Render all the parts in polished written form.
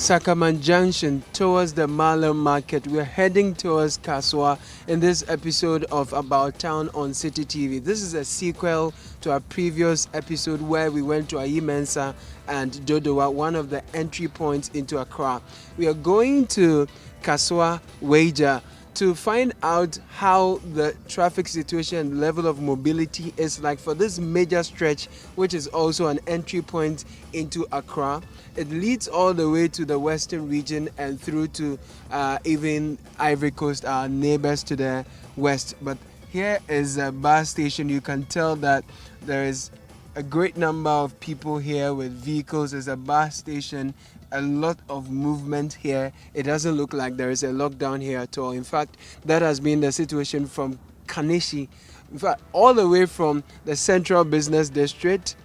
Sakaman Junction towards the Mallam market. We're heading towards Kasoa in this episode of About Town on Citi TV. This is a sequel to our previous episode where we went to Ayimensa and Dodowa, one of the entry points into Accra. We are going to Kasoa, Weija, to find out how the traffic situation and level of mobility is like for this major stretch, which is also an entry point into Accra. It leads all the way to the western region and through to even Ivory Coast, our neighbors to the west. But here is a bus station. You can tell that there is a great number of people here with vehicles. There's a bus station, a lot of movement here. It doesn't look like there is a lockdown here at all. In fact, that has been the situation from Kanishi. In fact, all the way from the central business district,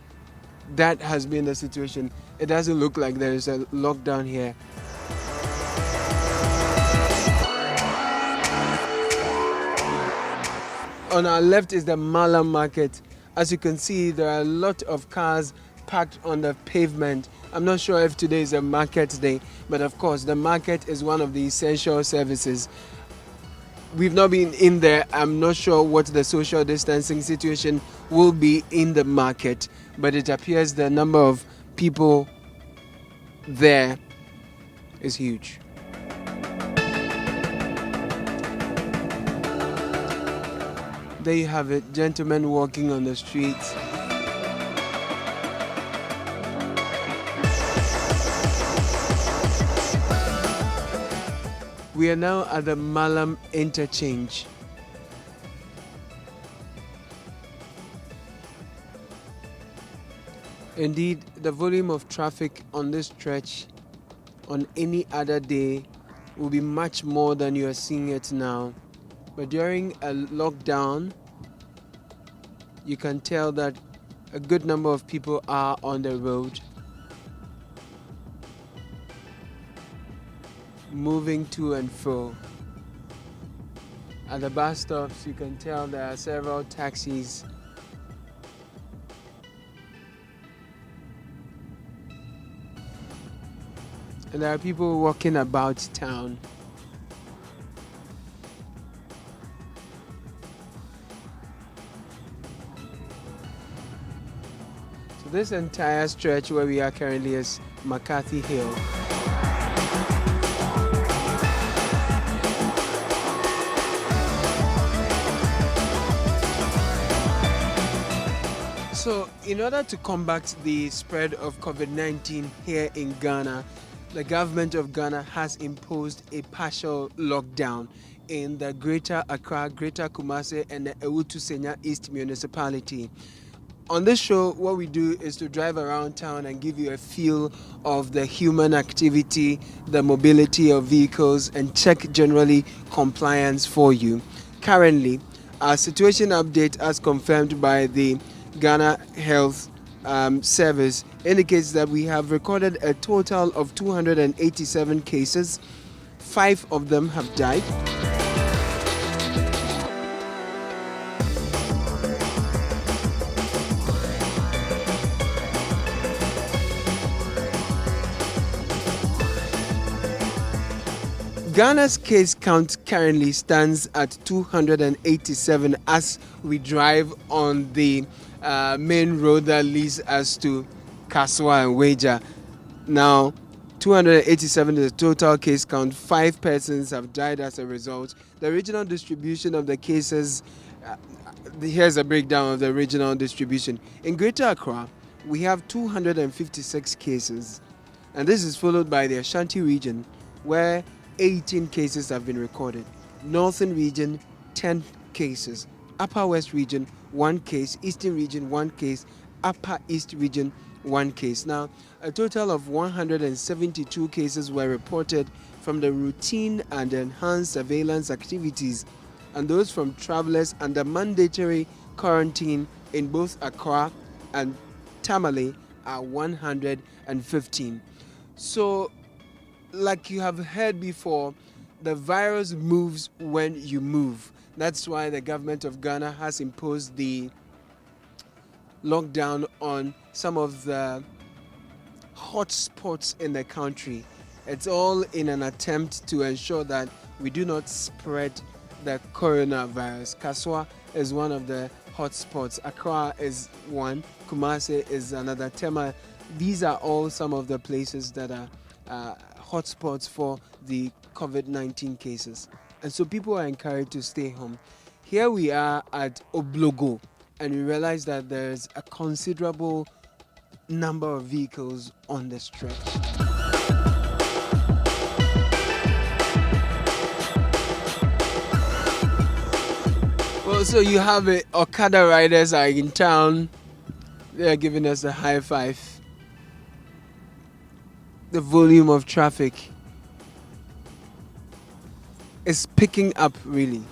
that has been the situation. It doesn't look like there is a lockdown here. On our left is the Mallam market. As you can see, there are a lot of cars parked on the pavement. I'm not sure if today is a market day, but of course the market is one of the essential services. We've not been in there. I'm not sure what the social distancing situation will be in the market, but it appears the number of people there is huge. There you have it, gentlemen walking on the streets. We are now at the Mallam interchange. Indeed, the volume of traffic on this stretch on any other day will be much more than you are seeing it now. But during a lockdown, you can tell that a good number of people are on the road, moving to and fro. At the bus stops, you can tell there are several taxis. And there are people walking about town. So this entire stretch where we are currently is McCarthy Hill. So, in order to combat the spread of COVID-19 here in Ghana, the government of Ghana has imposed a partial lockdown in the Greater Accra, Greater Kumasi, and the Ewutu Senya East municipality. On this show, what we do is to drive around town and give you a feel of the human activity, the mobility of vehicles, and check generally compliance for you. Currently, our situation update, as confirmed by the Ghana Health Service, indicates that we have recorded a total of 287 cases. 5 of them have died. Ghana's case count currently stands at 287 as we drive on the main road that leads us to Kasoa and Weija. Now, 287 is the total case count. 5 persons have died as a result. The regional distribution of the cases, here's a breakdown of the regional distribution. In Greater Accra, we have 256 cases, and this is followed by the Ashanti region, where 18 cases have been recorded. Northern region, 10 cases. Upper West region, 1 case. Eastern region, 1 case. Upper East region, 1 case. Now, a total of 172 cases were reported from the routine and enhanced surveillance activities, and those from travelers under mandatory quarantine in both Accra and Tamale are 115. So, like you have heard before, the virus moves when you move. That's why the government of Ghana has imposed the lockdown on some of the hotspots in the country. It's all in an attempt to ensure that we do not spread the coronavirus. Kasoa is one of the hotspots. Accra is one. Kumasi is another. Tema. These are all some of the places that are hotspots for the COVID-19 cases. And so people are encouraged to stay home. Here we are at Oblogo, and we realize that there's a considerable number of vehicles on the stretch. Well, so you have it, Okada riders are in town. They are giving us a high five. The volume of traffic is picking up really.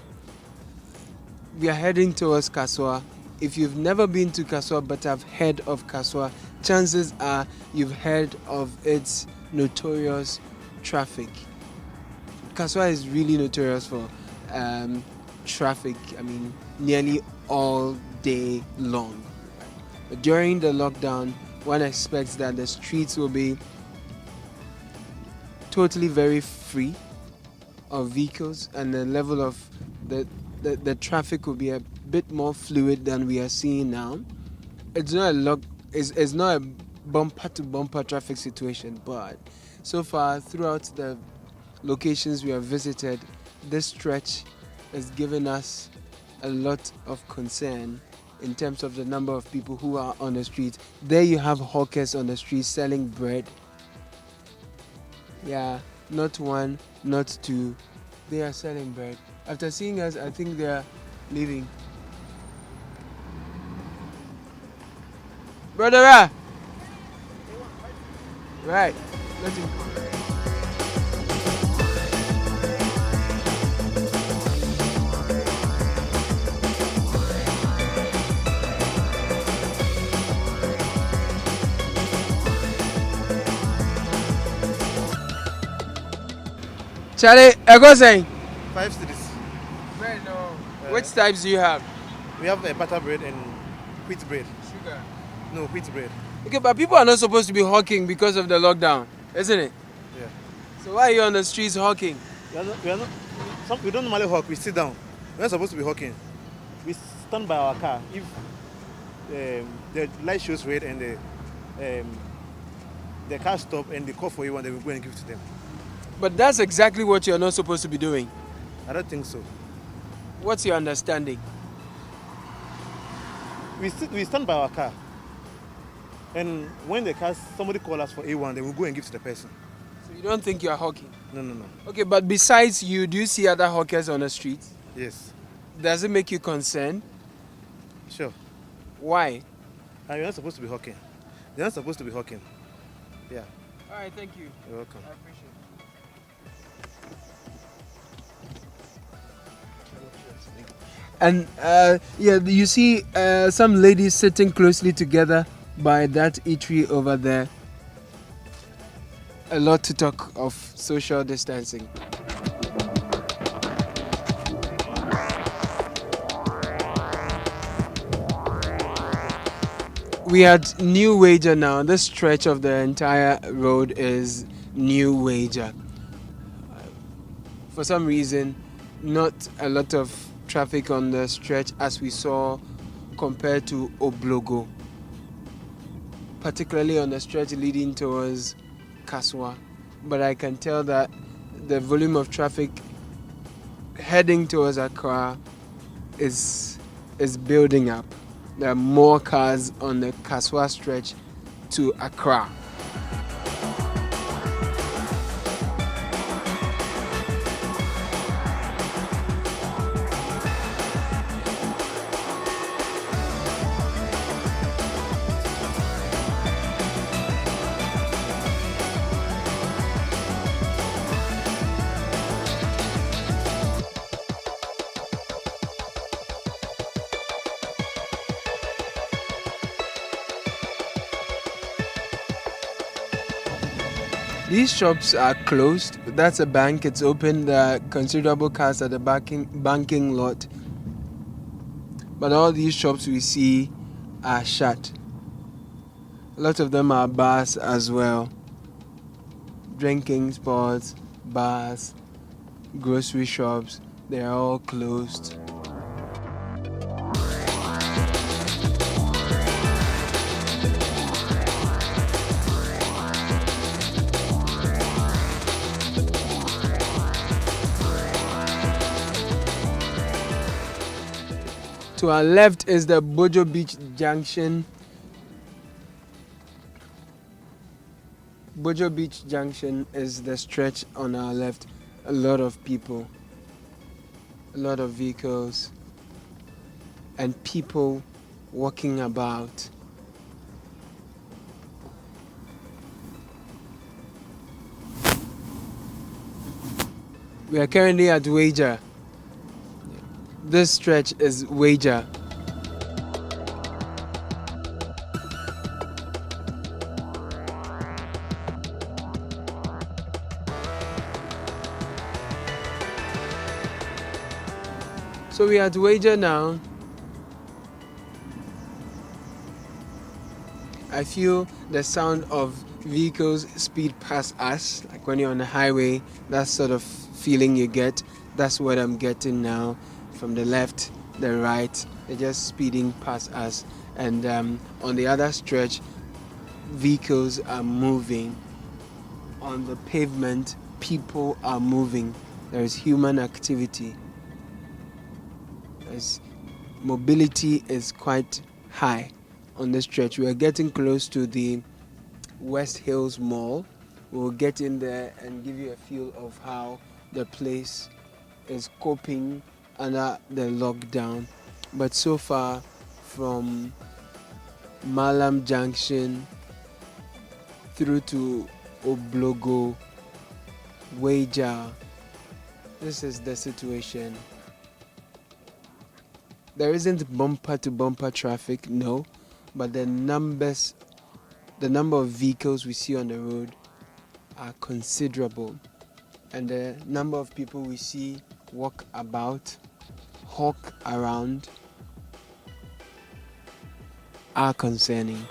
We are heading towards Kasoa. If you've never been to Kasoa but have heard of Kasoa, chances are you've heard of its notorious traffic. Kasoa is really notorious for traffic, nearly all day long. But during the lockdown, one expects that the streets will be totally very free of vehicles, and the level of the traffic will be a bit more fluid than we are seeing now. It's not a bumper to bumper traffic situation, but so far throughout the locations we have visited, this stretch has given us a lot of concern in terms of the number of people who are on the street. There you have hawkers on the street selling bread. Yeah, not one, not two. They are selling bread. After seeing us, I think they are leaving. Brother, right, let him come. Charlie, I go saying 5 cities. bread. No. Which types do you have? We have butter bread and wheat bread. Sugar. No, wheat bread. Okay, but people are not supposed to be hawking because of the lockdown, isn't it? Yeah. So why are you on the streets hawking? We don't normally hawk. We sit down. We're not supposed to be hawking. We stand by our car. If the light shows red and the car stop and they call for you and they will go and give it to them. But that's exactly what you're not supposed to be doing. I don't think so. What's your understanding? We stand by our car. And when somebody calls us for A1, they will go and give to the person. So you don't think you're hawking? No. Okay, but besides you, do you see other hawkers on the streets? Yes. Does it make you concerned? Sure. Why? You're not supposed to be hawking. They're not supposed to be hawking. Yeah. All right, thank you. You're welcome. I appreciate it. And you see some ladies sitting closely together by that eatery over there. A lot to talk of social distancing. We had New Weija now. This stretch of the entire road is New Weija. For some reason, not a lot of traffic on the stretch as we saw compared to Oblogo, particularly on the stretch leading towards Kasoa. But I can tell that the volume of traffic heading towards Accra is building up. There are more cars on the Kasoa stretch to Accra. These shops are closed. That's a bank. It's open. There are considerable cars at the banking lot. But all these shops we see are shut. A lot of them are bars as well. Drinking spots, bars, grocery shops, they are all closed. To our left is the Bojo Beach Junction. Bojo Beach Junction is the stretch on our left. A lot of people, a lot of vehicles, and people walking about. We are currently at Weija. This stretch is Weija. So we are at Weija now. I feel the sound of vehicles speed past us, like when you're on the highway, that sort of feeling you get. That's what I'm getting now. From the left, the right, they're just speeding past us. And on the other stretch, vehicles are moving. On the pavement, people are moving. There is human activity. Mobility is quite high on this stretch. We are getting close to the West Hills Mall. We'll get in there and give you a feel of how the place is coping under the lockdown. But so far, from Mallam Junction through to Oblogo, Weija, this is the situation. There isn't bumper to bumper traffic, no, but the number of vehicles we see on the road are considerable, and the number of people we see walk about, hawk around, are concerning.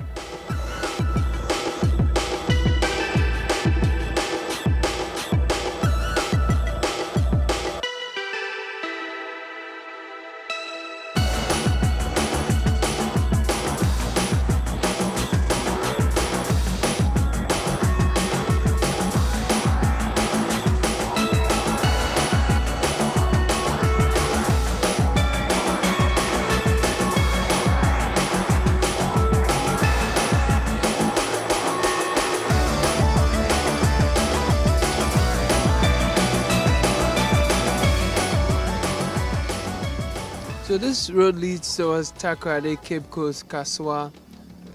So this road leads towards Takoradi, Cape Coast, Kasoa.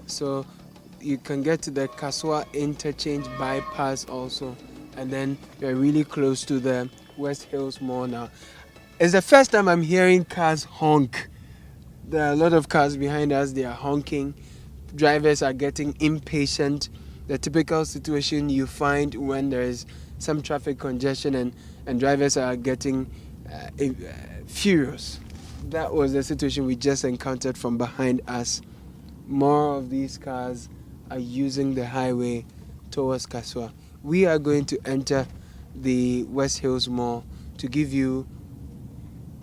So you can get to the Kasoa interchange bypass also. And then you're really close to the West Hills Mall now. It's the first time I'm hearing cars honk. There are a lot of cars behind us, they are honking. Drivers are getting impatient. The typical situation you find when there is some traffic congestion and drivers are getting furious. That was the situation we just encountered from behind us. More of these cars are using the highway towards Kasoa. We are going to enter the West Hills Mall to give you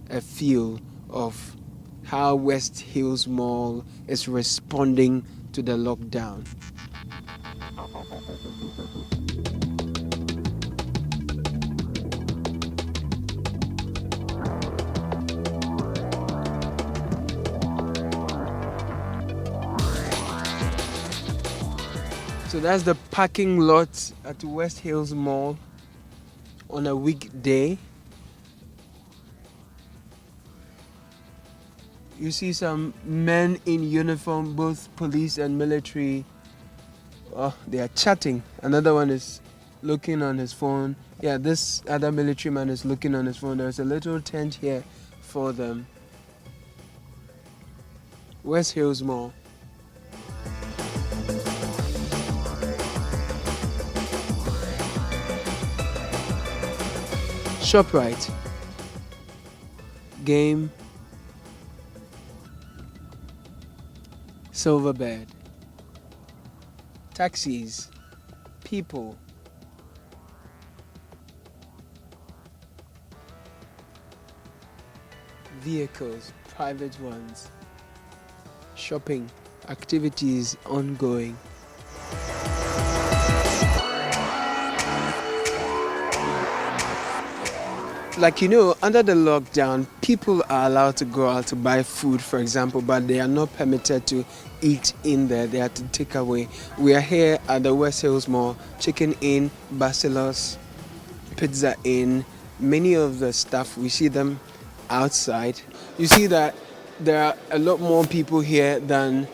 a feel of how West Hills Mall is responding to the lockdown. So that's the parking lot at West Hills Mall on a weekday. You see some men in uniform, both police and military. Oh, they are chatting. Another one is looking on his phone. Yeah, this other military man is looking on his phone. There's a little tent here for them. West Hills Mall. ShopRite, Game, Silverbird, taxis, people, vehicles, private ones, shopping, activities ongoing. Like under the lockdown, people are allowed to go out to buy food, for example, but they are not permitted to eat in there. They have to take away. We are here at the West Hills Mall, Chicken Inn, Basilos, Pizza Inn. Many of the stuff, we see them outside. You see that there are a lot more people here than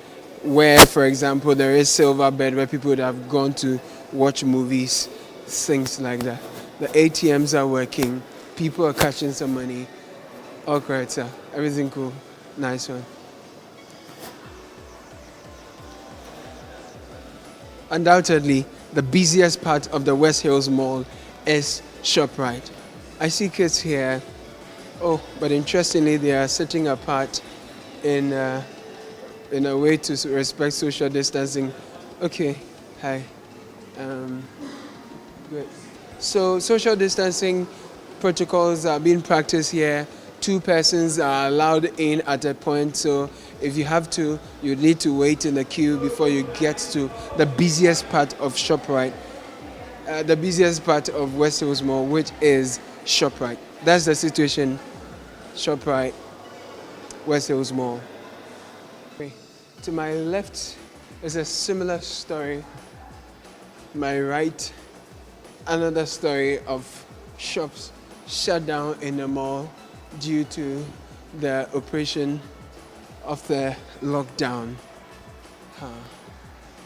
where, for example, there is Silverbird, where people would have gone to watch movies, things like that. The ATMs are working. People are catching some money. All correct, sir. Everything cool. Nice one. Undoubtedly, the busiest part of the West Hills Mall is ShopRite. I see kids here. Oh, but interestingly, they are sitting apart in a way to respect social distancing. Okay. Hi. Good. So social distancing protocols are being practiced here. 2 persons are allowed in at a point, so if you have to, you need to wait in the queue before you get to the busiest part of ShopRite, the busiest part of West Hills Mall, which is ShopRite. That's the situation. ShopRite, West Hills Mall. Okay. To my left is a similar story. My right, another story of shops shut down in the mall due to the operation of the lockdown.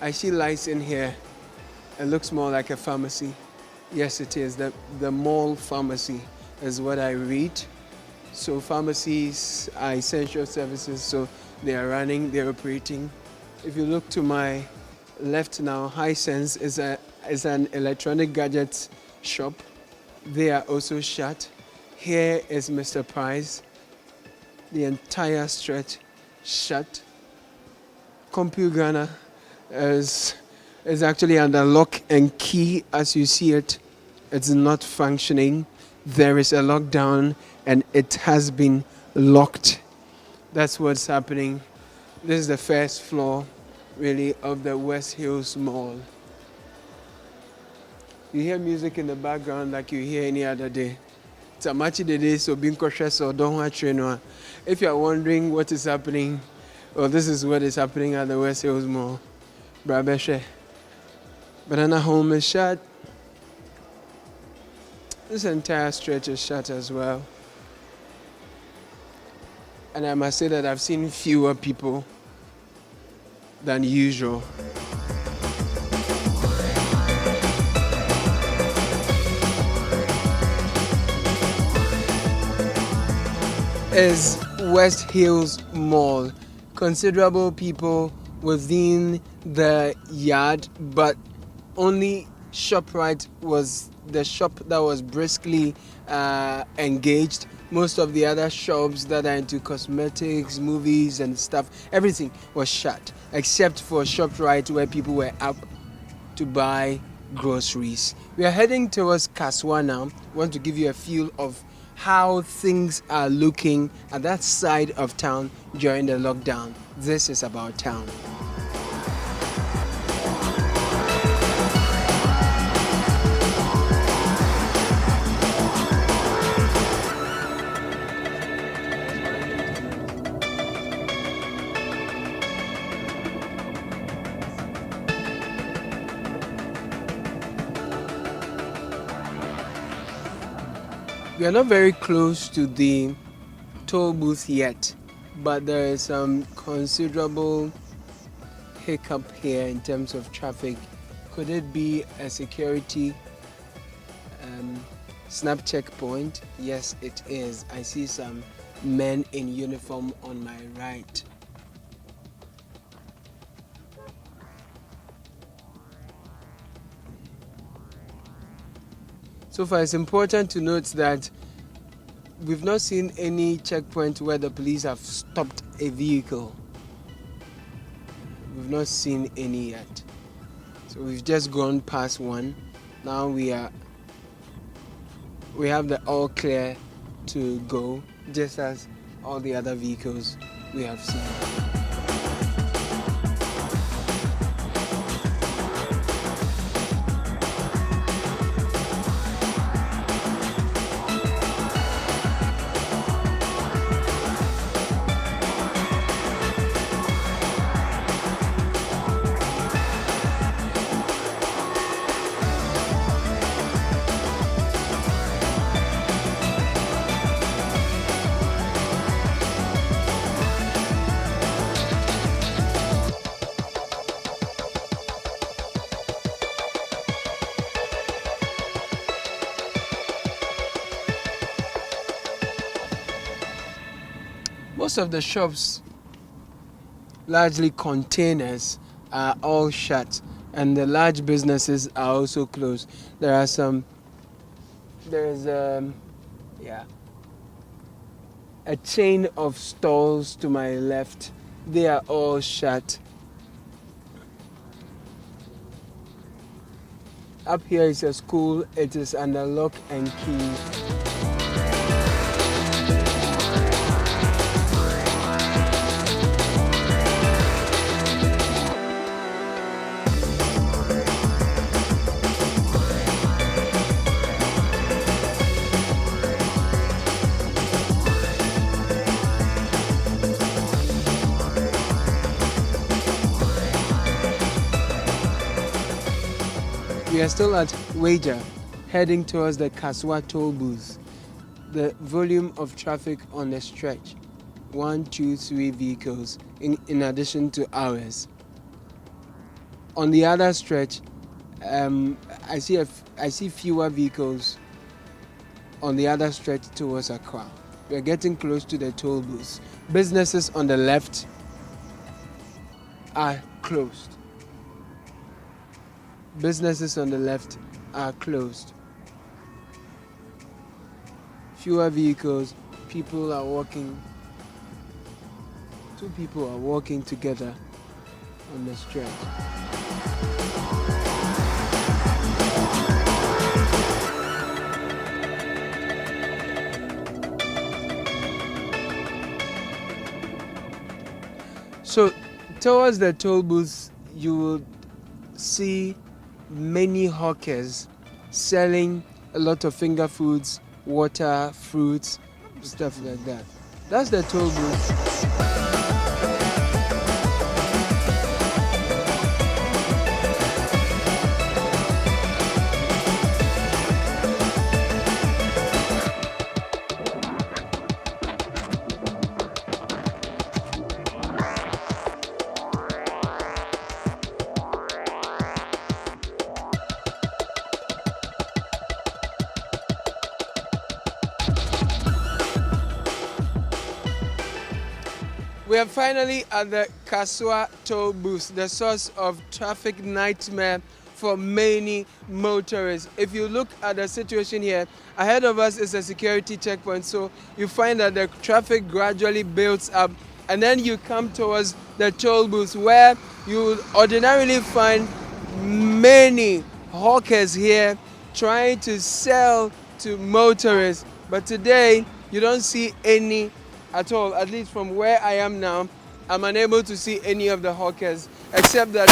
I see lights in here. It looks more like a pharmacy. Yes, it is. The mall pharmacy is what I read. So pharmacies are essential services, so they are running, they're operating. If you look to my left now, Hisense is an electronic gadgets shop. They are also shut. Here is Mr. Price. The entire stretch shut. CompuGhana is actually under lock and key as you see it. It's not functioning. There is a lockdown and it has been locked. That's what's happening. This is the first floor, really, of the West Hills Mall. You hear music in the background like you hear any other day. It's a match the day, so being cautious or don't watch you. If you are wondering what is happening, well, this is what is happening at the West Hills Mall. Brabeshe. Banana Home is shut. This entire stretch is shut as well. And I must say that I've seen fewer people than usual. Is West Hills Mall. Considerable people within the yard, but only ShopRite was the shop that was briskly engaged. Most of the other shops that are into cosmetics, movies and stuff, everything was shut except for ShopRite, where people were up to buy groceries. We are heading towards Kasoa now. I want to give you a feel of how things are looking at that side of town during the lockdown. This is about town. We are not very close to the toll booth yet, but there is some considerable hiccup here in terms of traffic. Could it be a security snap checkpoint? Yes, it is. I see some men in uniform on my right. So far, it's important to note that we've not seen any checkpoint where the police have stopped a vehicle. We've not seen any yet. So we've just gone past one. Now we have the all clear to go, just as all the other vehicles we have seen. Most of the shops, largely containers, are all shut, and the large businesses are also closed. There is a chain of stalls to my left. They are all shut. Up here is a school. It is under lock and key. We are still at Weija, heading towards the Kasoa toll booth. The volume of traffic on the stretch, 1, 2, 3 vehicles in addition to ours. On the other stretch, I see fewer vehicles on the other stretch towards Accra. We are getting close to the toll booth. Businesses on the left are closed. Businesses on the left are closed. Fewer vehicles, people are walking. 2 people are walking together on the stretch. So, towards the toll booth, you will see many hawkers selling a lot of finger foods, water, fruits, stuff like that. That's the toll booth. We are finally at the Kasoa toll booth, the source of traffic nightmare for many motorists. If you look at the situation here, ahead of us is a security checkpoint, so you find that the traffic gradually builds up, and then you come towards the toll booth where you would ordinarily find many hawkers here trying to sell to motorists, but today you don't see any at all. At least from where I am now, I'm unable to see any of the hawkers, except that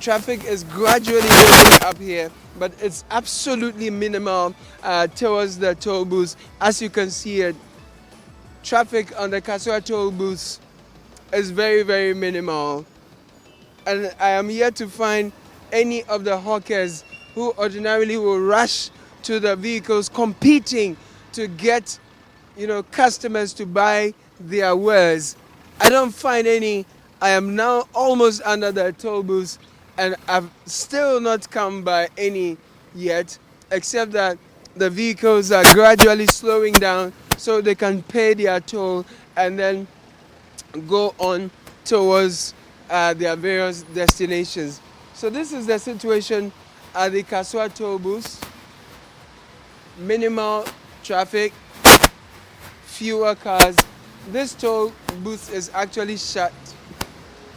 traffic is gradually building up here, but it's absolutely minimal towards the toll booth. As you can see it, traffic on the Kasoa toll booth is very, very minimal, and I am yet to find any of the hawkers who ordinarily will rush to the vehicles competing to get customers to buy their wares. I don't find any. I am now almost under the toll booth, and I've still not come by any yet, except that the vehicles are gradually slowing down so they can pay their toll and then go on towards their various destinations. So this is the situation at the Kasoa toll booth. minimal traffic, fewer cars. This toll booth is actually shut.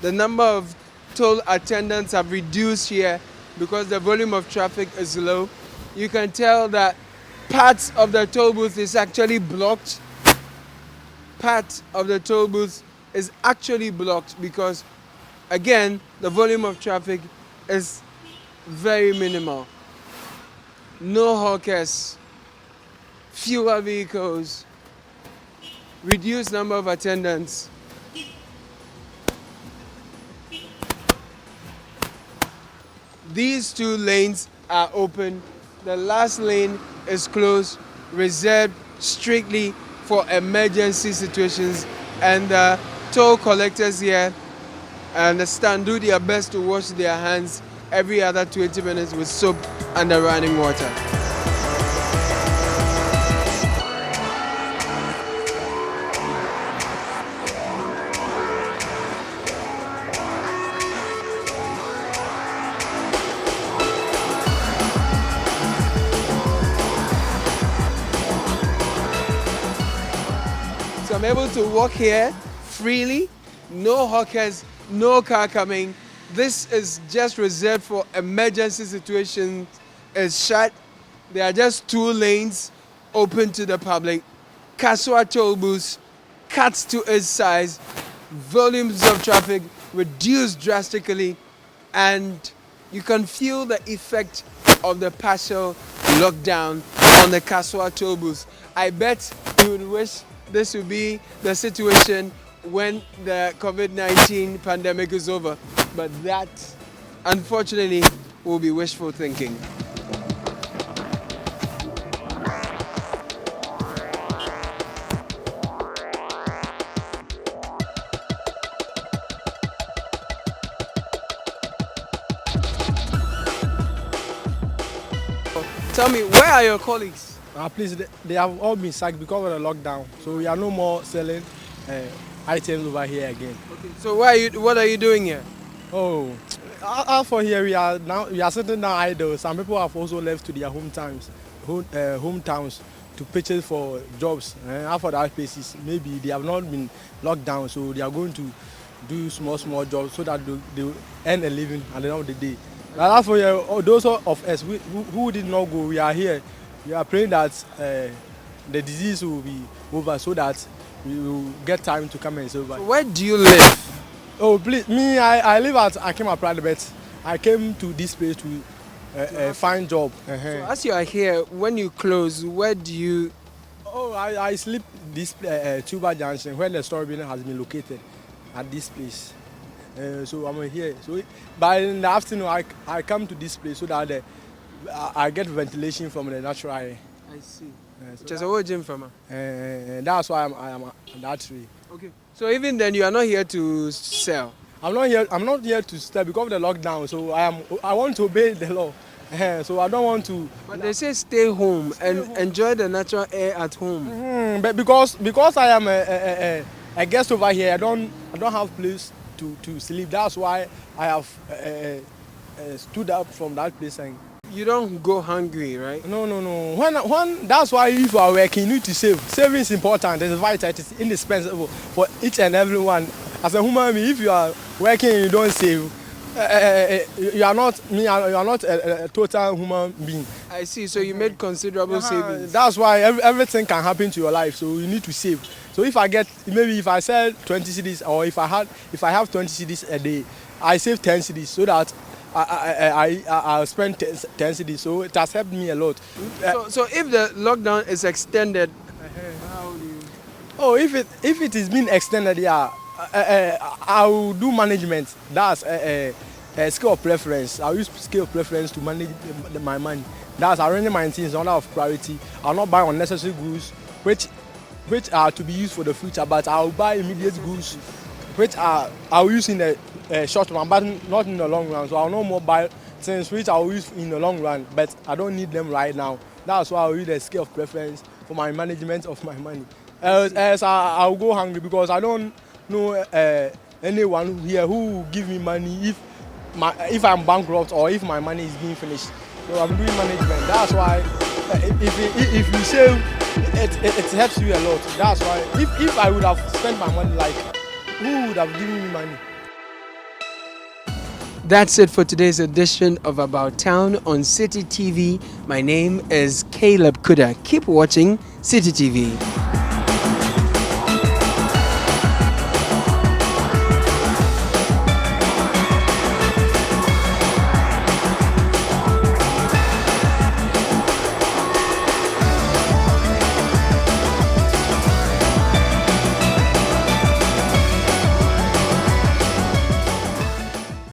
The number of toll attendants have reduced here because the volume of traffic is low. You can tell that parts of the toll booth is actually blocked. Part of the toll booth is actually blocked because, again, the volume of traffic is very minimal. No hawkers, fewer vehicles, reduced number of attendants. These two lanes are open. The last lane is closed, reserved strictly for emergency situations. And the toll collectors here, I understand, do their best to wash their hands every other 20 minutes with soap and the running water. So I'm able to walk here freely, no hawkers, no car coming. This is just reserved for emergency situations. It's shut. There are just two lanes open to the public. Kasoa toll booth cut to its size. Volumes of traffic reduced drastically, and you can feel the effect of the partial lockdown on the Kasoa toll booth. I bet you would wish this would be the situation when the COVID-19 pandemic is over. But that, unfortunately, will be wishful thinking. Tell me, where are your colleagues? Please, they have all been sacked because of the lockdown. So we are no more selling items over here again. Okay, so what are you doing here? Oh, as for here, we are sitting down idle. Some people have also left to their hometowns to purchase for jobs. And for that basis, maybe they have not been locked down, so they are going to do small jobs so that they will earn a living at the end of the day. As for here, those of us who did not go, we are here. We are praying that the disease will be over so that we will get time to come and survive. So where do you live? Oh, please, me, I live at Akima Pride, but I came to this place to find job. So as you are here, when you close, where do you? Oh, I sleep this Tuba Junction where the store building has been located at this place. So I'm here. So by in the afternoon, I come to this place so that I get ventilation from the natural air. I see. So just a gym farmer. That's why I am on that tree. Okay. So even then, you are not here to sell. I'm not here to sell because of the lockdown. So I want to obey the law. So I don't want to. But they say stay home and enjoy the natural air at home. But because I am a guest over here, I don't have place to sleep. That's why I have stood up from that place and. You don't go hungry, right? No. When that's why if you are working, you need to save. Saving is important. It's vital. It is indispensable for each and everyone. As a human being, if you are working and you don't save, you are not a total human being. I see. So you made considerable savings. That's why everything can happen to your life. So you need to save. So if I sell 20 cedis or if I have 20 cedis a day, I save 10 cedis so that I spend 10 cedis, so it has helped me a lot. So if the lockdown is extended, how do you? Oh, if it is being extended, yeah, I will do management. That's a skill of preference. I'll use skill of preference to manage my money. That's arranging my things in order of priority. I'll not buy unnecessary goods, which are to be used for the future, but I'll buy immediate goods, which I'll use in the short run, but not in the long run. So I'll no more buy things which I'll use in the long run, but I don't need them right now. That's why I'll use the scale of preference for my management of my money. Else I'll go hungry because I don't know anyone here who will give me money if I'm bankrupt or if my money is being finished. So I'm doing management. That's why if you save, it helps you a lot. That's why if I would have spent my money, like, who would have given me money? That's it for today's edition of About Town on Citi TV. My name is Caleb Kudah. Keep watching Citi TV.